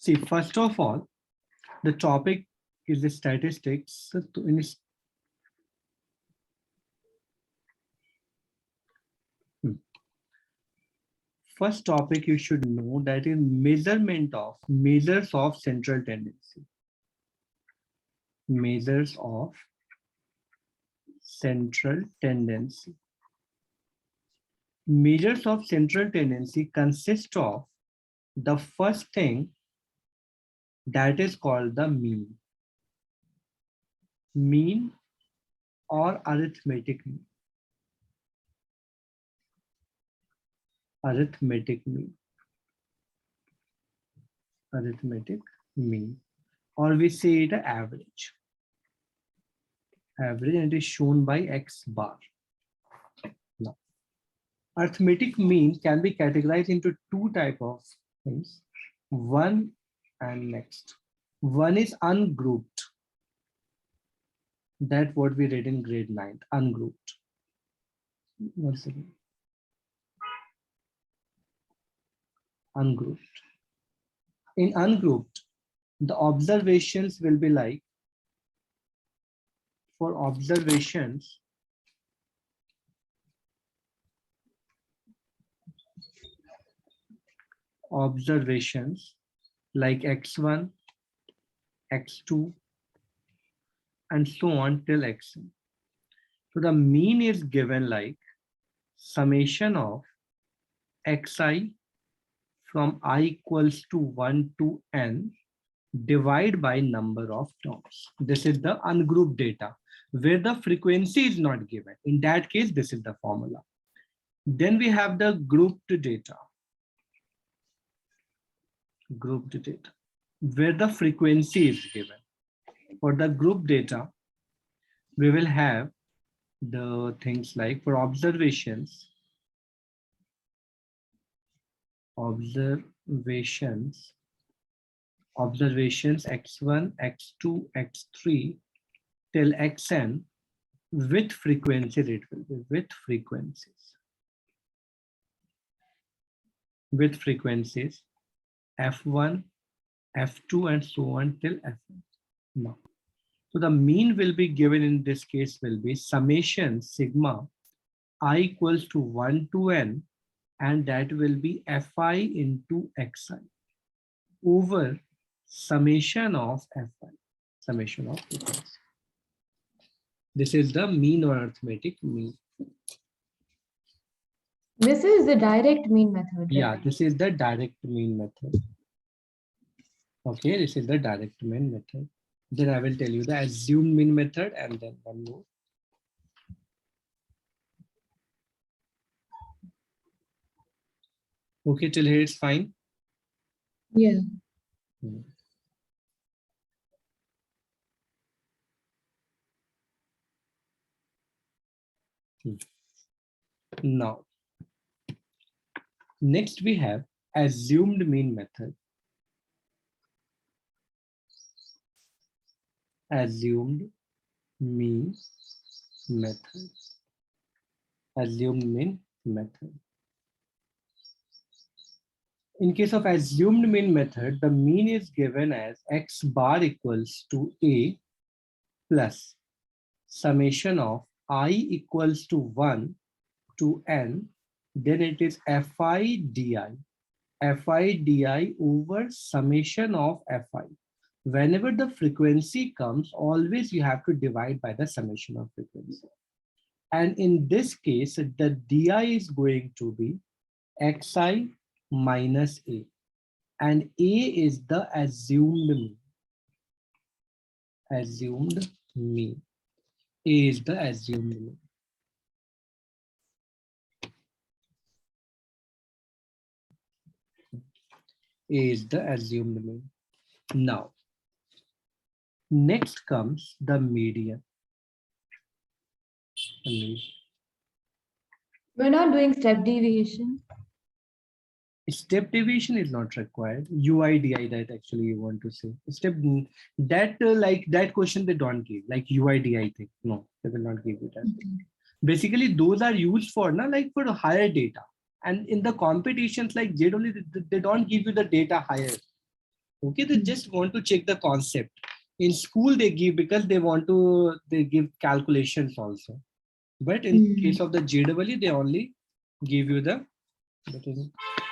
See, first of all, the topic is the statistics. First topic you should know that is measures of central tendency. Measures of central tendency. Measures of central tendency consist of the first thing that is called the mean. Mean or arithmetic mean. Arithmetic mean. Arithmetic mean. Or we say the average. Average, and it is shown by X bar. Now, arithmetic mean can be categorized into two types of things. One and next. One is ungrouped. That's what we read in grade 9, ungrouped. Once again. Ungrouped. In ungrouped, the observations will be like, for observations, like x1, x2, and so on till xn. So the mean is given like summation of xi from I equals to 1 to n divide by number of terms. This is the ungrouped data where the frequency is not given. In that case, this is the formula. Then we have the grouped data. Grouped data where the frequency is given. For the group data, we will have the things like for observations x1, x2, x3 till xn with frequency, it will be with frequencies f1, f2, and so on till fn. Now, so the mean will be given in this case will be summation sigma I equals to 1 to n, and that will be fi into xi over summation of fi, summation of frequency. This is the mean or arithmetic mean. This is the direct mean method. Yeah, this is the direct mean method. Okay, this is the direct mean method. Then I will tell you the assumed mean method and then one more. Okay, till here it's fine. Yeah. Now, next we have assumed mean method. Assumed mean method. Assumed mean method. In case of assumed mean method, the mean is given as x bar equals to a plus summation of I equals to 1 to n, then it is fi di over summation of fi. Whenever the frequency comes, always you have to divide by the summation of frequency. And in this case, the di is going to be xi minus a, and a is the assumed mean. Assumed mean. A is the assumed mean. A is the assumed mean. Now, next comes the median. We're not doing step deviation. Step deviation is not required. UIDI, that actually you want to say. Step that like that question they don't give, like UIDI thing. No, they will not give you that. Basically, those are used for like for higher data. And in the competitions like JEE, they don't give you the data higher. Okay, they just want to check the concept. In school, they give because they give calculations also. But in case of the JEE, they only give you the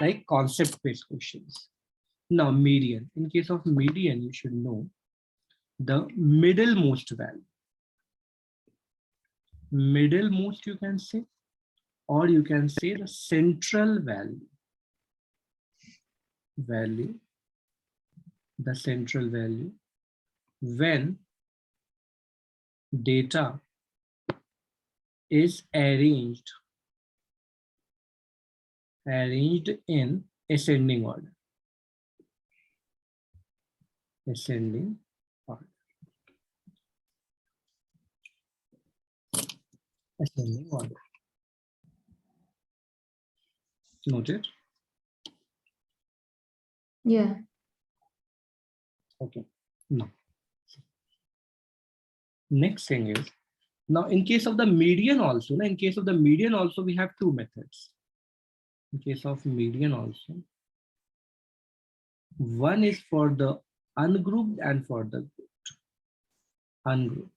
like concept-based questions. Now, median. In case of median, you should know the middlemost value. Middlemost, you can say, or you can say the central value. The central value when data is arranged in ascending order. Ascending order. Ascending order. Noted? Yeah. Okay. Now, next thing is, now in case of the median also, we have two methods. In case of median also, one is for the ungrouped and for the grouped.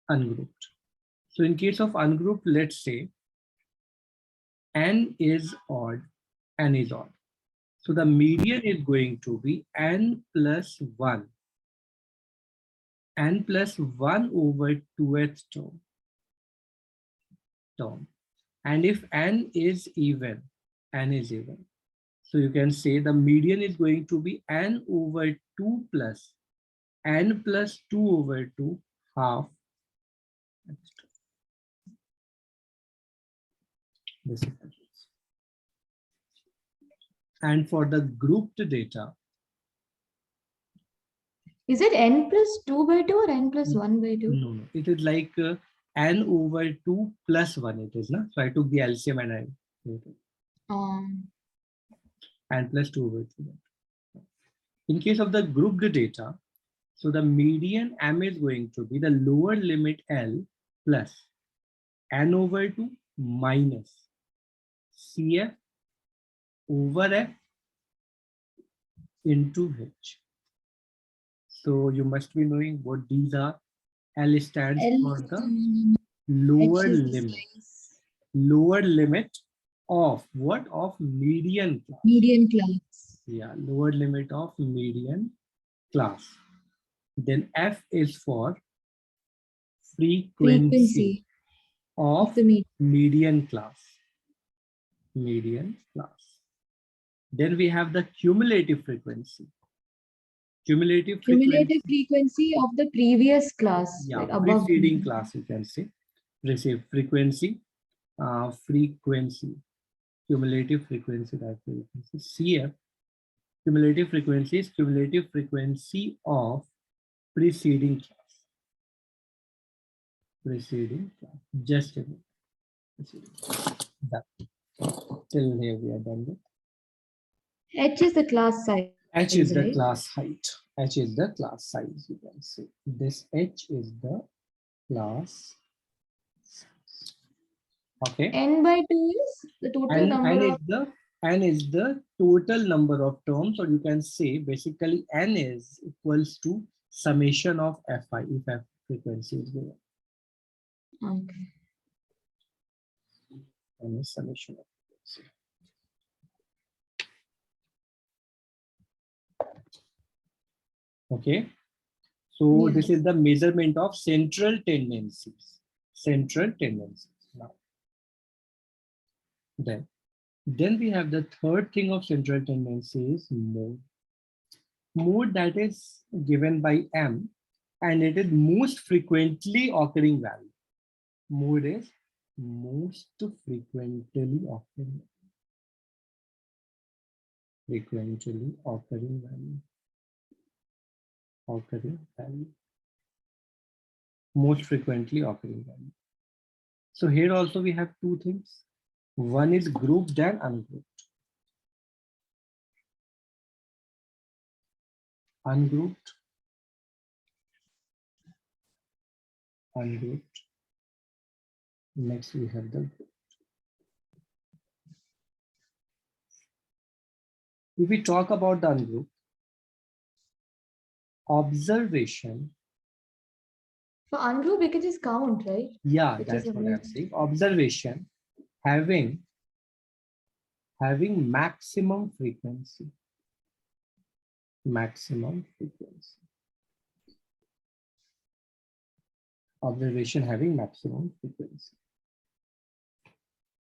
Ungrouped. So in case of ungrouped, let's say n is odd. So the median is going to be n plus 1. N plus 1 over 2th term. And if n is even, so you can say the median is going to be n over 2 plus n plus 2 over 2 half. This is and for the grouped data, Is it n plus 2 by 2 or n plus 1 by 2? no, it is like n over 2 plus 1 it is, no? So I took the LCM and n plus 2 over 2. In case of the grouped data, so the median m is going to be the lower limit L plus n over 2 minus CF over F into H. So you must be knowing what these are. L stands for the lower limit of what? Of median class. Median class. Yeah, lower limit of median class. Then F is for frequency of the median class. Then we have the cumulative frequency. Cumulative frequency of the previous class. Yeah, like above preceding class, you can say. Frequency, cumulative frequency, that will be CF. Cumulative frequency is cumulative frequency of preceding class. Just a minute. That. Till here we are done with. H is the class size. H is the right? class height. H is the class size, you can say. This H is the class size. Okay. N by 2 is the total number of... N is the total number of terms, or you can say basically N is equals to summation of Fi if F frequency is given. Okay. N is summation of frequency. Okay. So this is the measurement of central tendencies. Now, then we have the third thing of central tendency is mode. Mode that is given by M, and it is most frequently occurring value. Mode is most frequently occurring value. Most frequently occurring value. So here also we have two things. One is grouped and ungrouped. Ungrouped. Next we have the grouped. If we talk about the ungroup, observation. For ungroup, we can just count, right? Yeah, Which that's is the what I'm most. saying. Observation having maximum frequency. Maximum frequency. Observation having maximum frequency.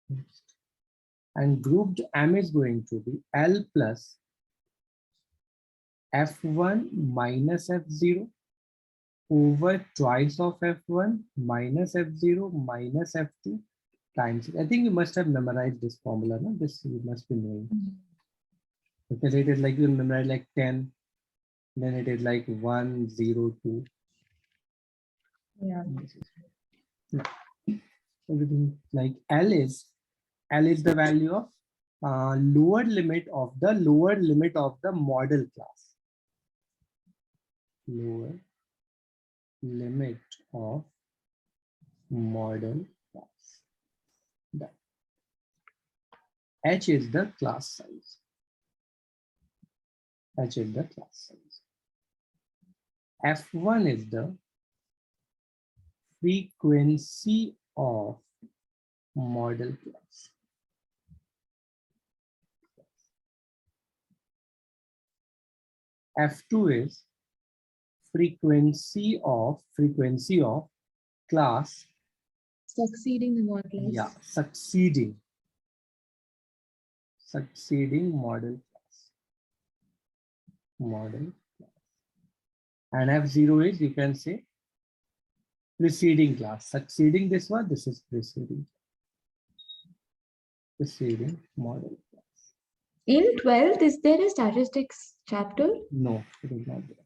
Next. And grouped M is going to be L plus F1 minus F0 over twice of F1 minus F0 minus F2 times. I think you must have memorized this formula. No? This you must be knowing. Because it is like you memorize like 10, then it is like 1, 0, 2. Yeah. Everything like L is the value of lower limit of the model class. Lower limit of model class. That. H is the class size. H is the class size. F1 is the frequency of model class. F2 is frequency of class. Succeeding the model class. Yeah, succeeding model class. Model class. And F0 is, you can say, preceding class. Succeeding this one, this is preceding model class. In 12th, is there a statistics chapter? No, it is not there.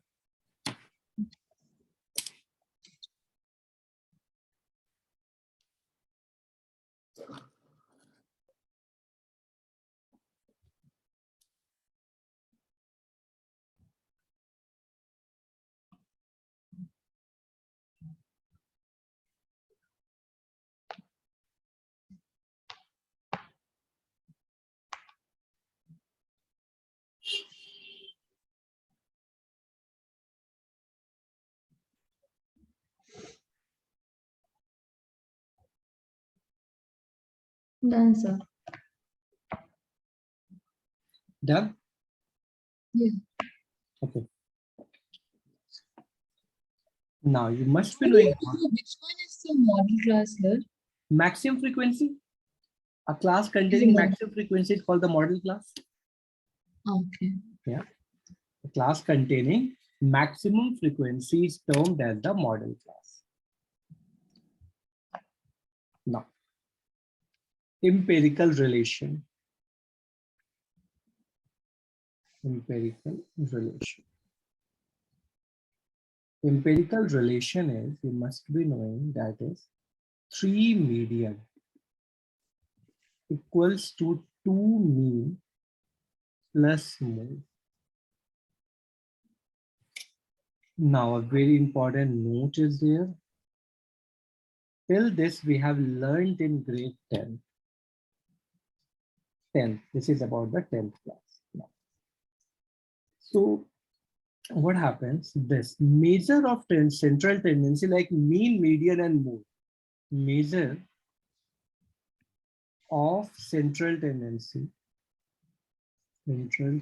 Done, sir. Done? Yeah. Okay. Now you must be How do you knowing know which one is the model class here? maximum frequency. A class Is containing it model? maximum frequency is called the model class. Okay. Yeah. A class containing maximum frequency is termed as the model class. Now, empirical relation. Empirical relation. Empirical relation is, you must be knowing, that is 3 median equals to 2 mean plus mode. Now, a very important note is there. Till this, we have learned in grade 10. This is about the 10th class. Now. So, what happens? This measure of central tendency like mean, median, and mode. Measure of central tendency. Measure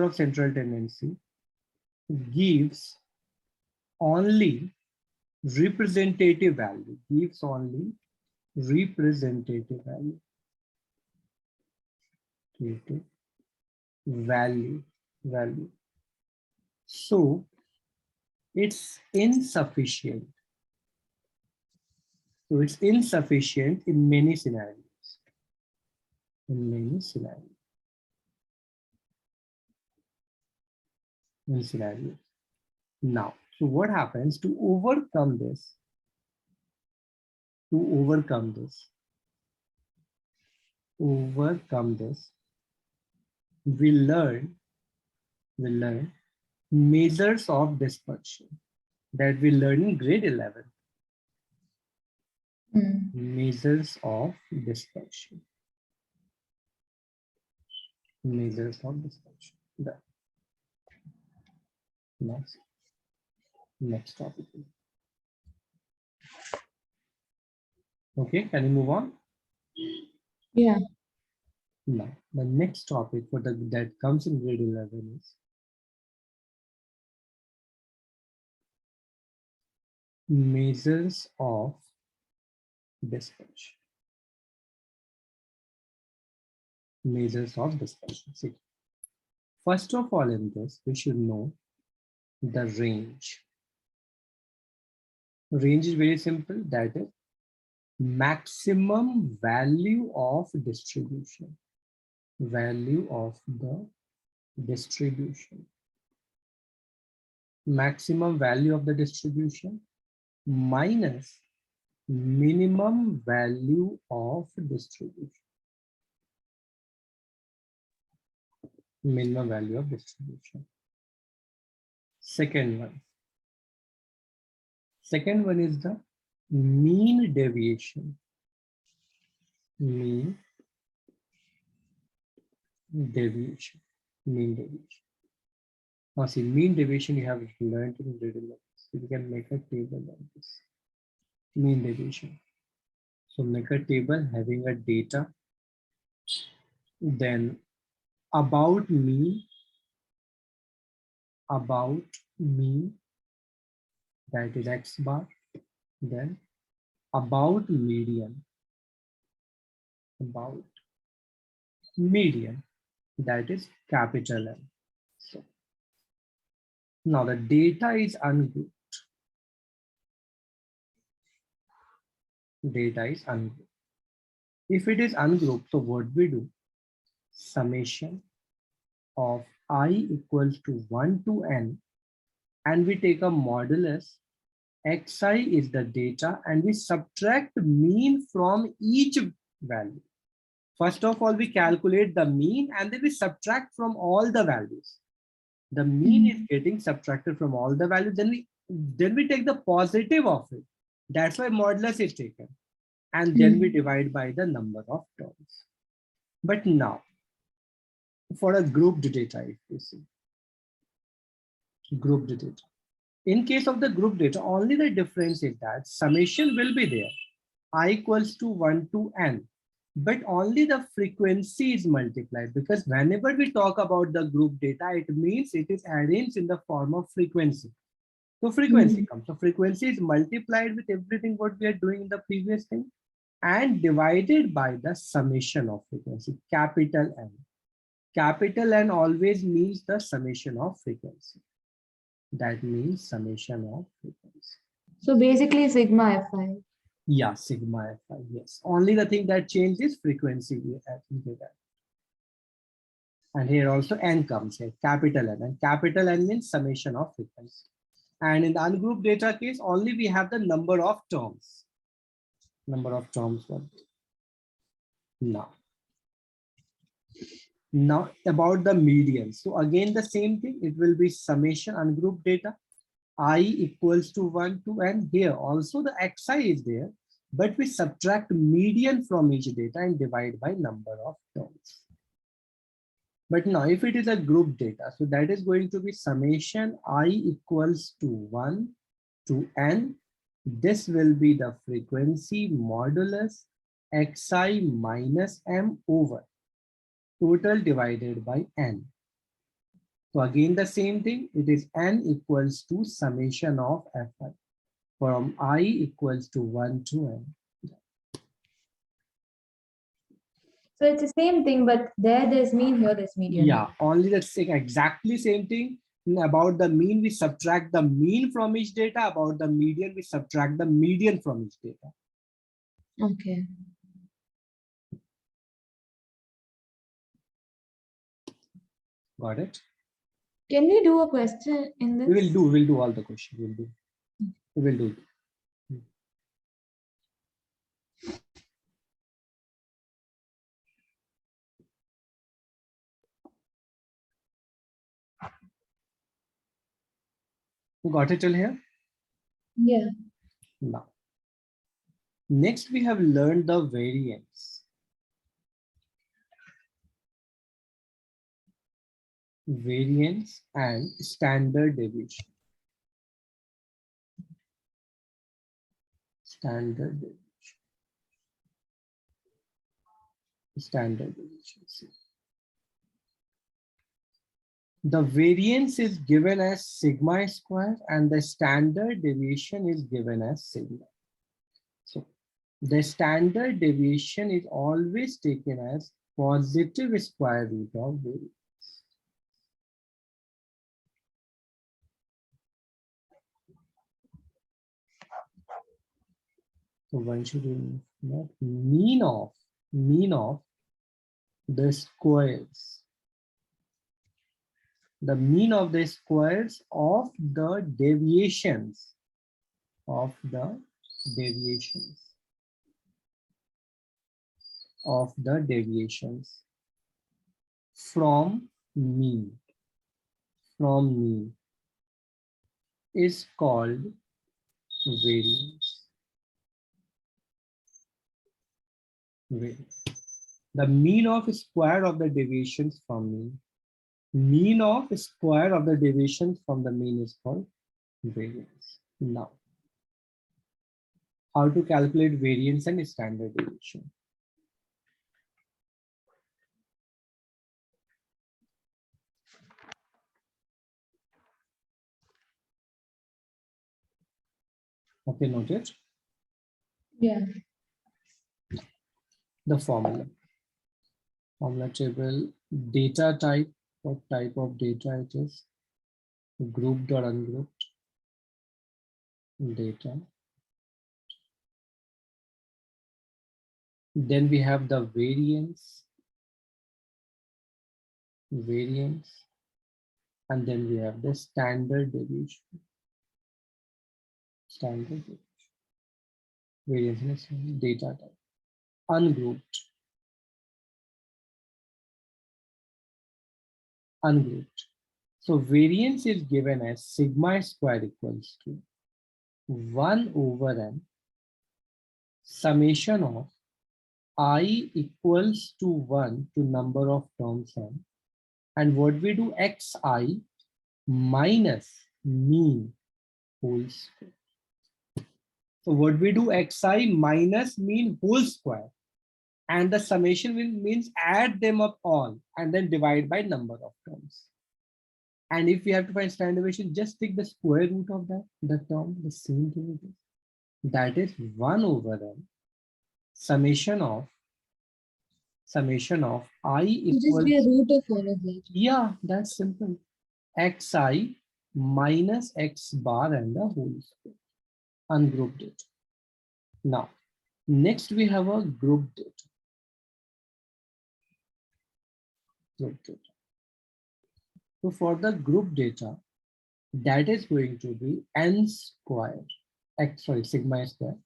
of central tendency gives only representative value. Gives only representative value. Value. So it's insufficient. So it's insufficient in many scenarios. Now, so what happens to overcome this? We learn measures of dispersion that we learn in grade 11. Measures of dispersion. Measures of dispersion. Done. Next topic. Okay, can you move on? Yeah. Now, the next topic for that comes in grade 11 is measures of dispersion. Measures of dispersion. See, first of all, in this, we should know the range. Range is very simple. That is maximum value of distribution. Value of the distribution. Maximum value of the distribution minus minimum value of distribution. Minimum value of distribution. Second one is the mean deviation. Mean deviation. Mean deviation. Now see, mean deviation you have learned in grade 11. So you can make a table like this. Mean deviation. So make a table having a data, then about mean, that is X bar, then about median, that is capital M. So now the data is ungrouped. Data is ungrouped. If it is ungrouped, so what we do? Summation of I equals to 1 to n, and we take a modulus. Xi is the data, and we subtract mean from each value. First of all, we calculate the mean, and then we subtract from all the values. The mean is getting subtracted from all the values. Then we take the positive of it. That's why modulus is taken. And then we divide by the number of terms. But now, for a grouped data, if you see, grouped data. In case of the group data, only the difference is that summation will be there. I equals to 1 to n. But only the frequency is multiplied, because whenever we talk about the group data, it means it is arranged in the form of frequency. So frequency comes. So frequency is multiplied with everything what we are doing in the previous thing and divided by the summation of frequency, capital N. Capital N always means the summation of frequency. That means summation of frequency. So basically sigma Fi. Yeah, sigma Fi, yes. Only the thing that changes frequency. And here also N comes here, capital N. And capital N means summation of frequency. And in the ungrouped data case, only we have the number of terms. Number of terms. Now about the median. So again, the same thing, it will be summation ungrouped data. I equals to 1 to n. Here also the xi is there, but we subtract median from each data and divide by number of terms. But now if it is a group data, so that is going to be summation I equals to 1 to n. This will be the frequency modulus xi minus m over total divided by n. So again the same thing, it is n equals to summation of fi from I equals to 1 to n. So it's the same thing, but there's mean, here there's median. Yeah, only the same, exactly same thing. About the mean, we subtract the mean from each data. About the median, we subtract the median from each data. Okay. Got it? Can we do a question in this? We'll do all the questions. We will do. You got it till here? Yeah. Now, next we have learned the variance. variance and standard deviation. Standard deviation. Standard deviation. See. The variance is given as sigma square and the standard deviation is given as sigma. So the standard deviation is always taken as positive square root of variance. So one should not mean of the squares. The mean of the squares of the deviations of the deviations from mean is called variance. The mean of square of the deviations from mean. Mean of square of the deviations from the mean is called variance. Now, how to calculate variance and standard deviation? Okay, noted. Yeah. The formula table, data type, what type of data it is, grouped or ungrouped data. Then we have the variance, and then we have the standard deviation. Variance and data type. Ungrouped. So variance is given as sigma square equals to 1 over n summation of I equals to 1 to number of terms n, and what we do xi minus mean whole square. So what we do xi minus mean whole square, and the summation means add them up all and then divide by number of terms. And if we have to find standard deviation, just take the square root of the term, the same thing it is. That is 1 over n summation of I equals. Just be a root of all of that. Yeah, that's simple. Xi minus x bar and the whole square. Ungrouped it. Now, next we have a grouped data. So for the group data, that is going to be n square, sigma square,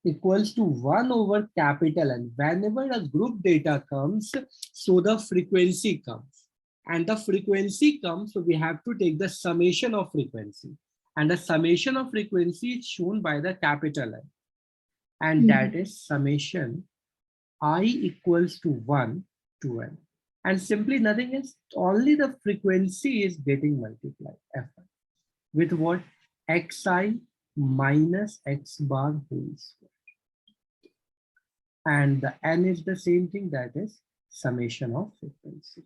equals to 1 over capital N. Whenever a group data comes, so the frequency comes. And the frequency comes, so we have to take the summation of frequency. And the summation of frequency is shown by the capital N. And that is summation I equals to 1 to n. And simply nothing else, only the frequency is getting multiplied, Fi, with what? Xi minus x bar whole square. And the n is the same thing, that is summation of frequency.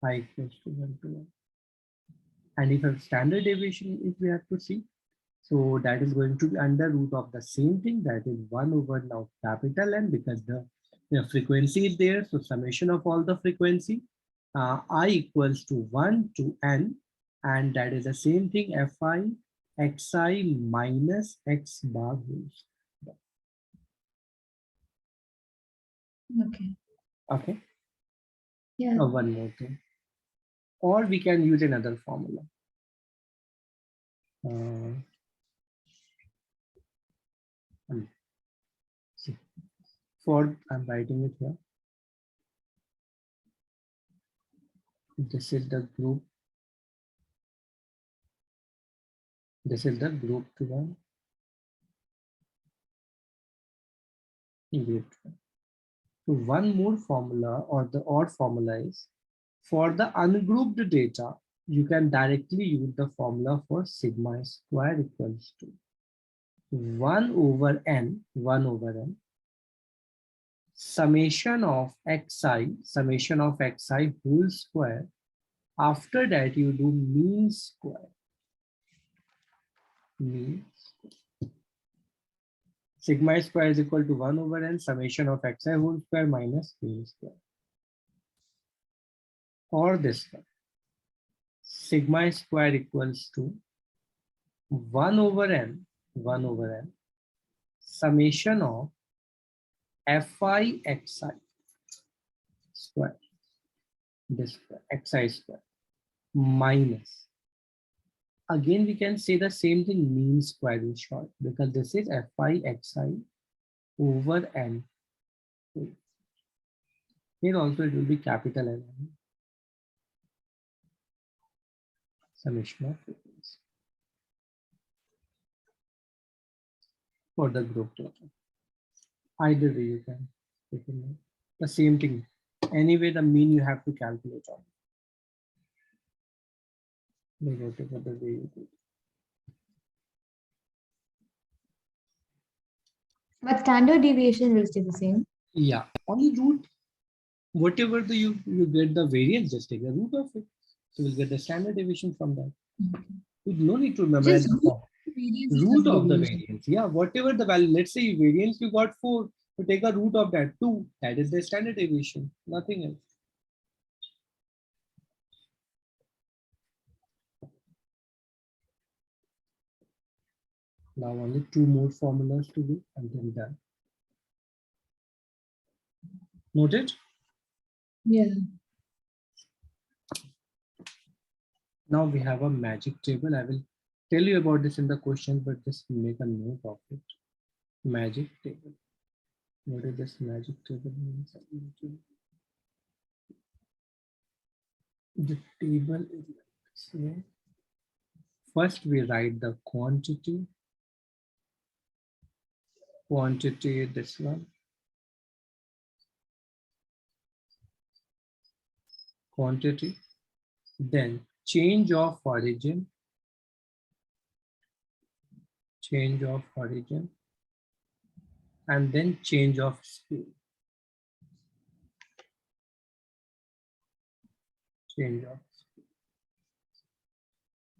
I equals to 1 to 1. And if a standard deviation, if we have to see, so that is going to be under root of the same thing, that is 1 over now capital N, because the frequency is there. So summation of all the frequency, I equals to 1 to n, and that is the same thing, Fi xi minus x bar whole square. Okay. Okay. Yeah. One more thing. Or we can use another formula. I'm writing it here. This is the group. This is the group to one. Group. So one more formula, or the odd formula, is For the ungrouped data, you can directly use the formula for sigma square equals to 1 over n summation of xi whole square. After that, you do mean square. Sigma square is equal to 1 over n summation of xi whole square minus mean square. Or this one. Sigma square equals to 1 over n summation of fi xi square, this square, xi square, minus. Again, we can say the same thing, mean square in short, because this is fi xi over n. Here also it will be capital N. Summation of frequency for the group data. Either way you can take it. The same thing. Anyway, the mean you have to calculate on. Whatever the way you do it. But standard deviation will stay the same. Yeah, only root, whatever you get the variance, just take the root of it. So we'll get the standard deviation from that. You no need to memorize Just the form. Root of the deviation. variance. Yeah, whatever the value, let's say variance you got 4, you take a root of that 2. That is the standard deviation, nothing else. Now only 2 more formulas to do and then done. Noted? Yeah. Now we have a magic table. I will tell you about this in the question, but just make a note of it. Magic table. What is this magic table means? The table is like so. First we write the quantity, this one, quantity, then change of origin, and then change of scale.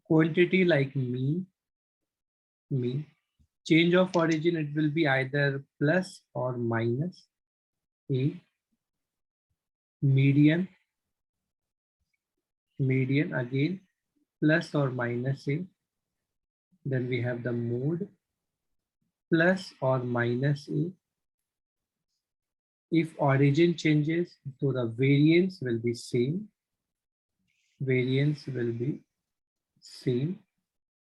Quantity like mean. Change of origin, it will be either plus or minus a. Median again plus or minus a. Then we have the mode plus or minus a. If origin changes, so the variance will be same.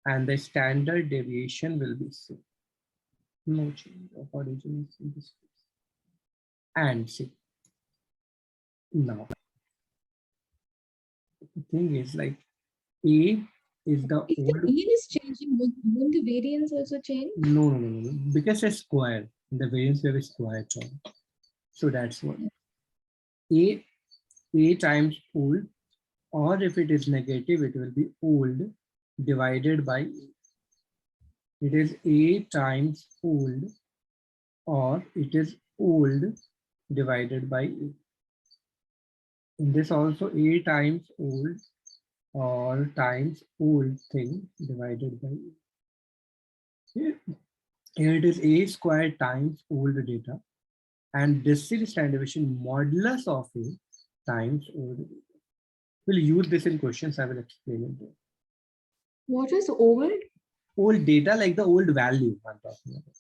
And the standard deviation will be same. No change of origin in this case. And see, now the thing is like A is the If old. the mean is changing, won't the variance also change? No, because it's square. In the variance we have a square term. So that's what. A times old, or if it is negative, it will be old divided by A. It is A times old, or it is old divided by A. In this also A times old or times old thing divided by A. Here it is A square times old data, and this is standard deviation modulus of A times old data. We'll use this in questions. I will explain it there. What is old? Old data, like the old value I'm talking about.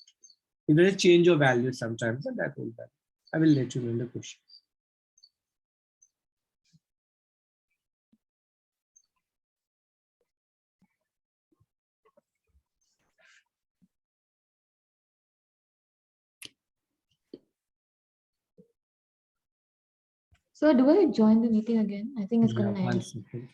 If there is change of value sometimes, then that old value. I will let you know in the questions. So do I join the meeting again? I think it's Yeah, gonna end. 1 second.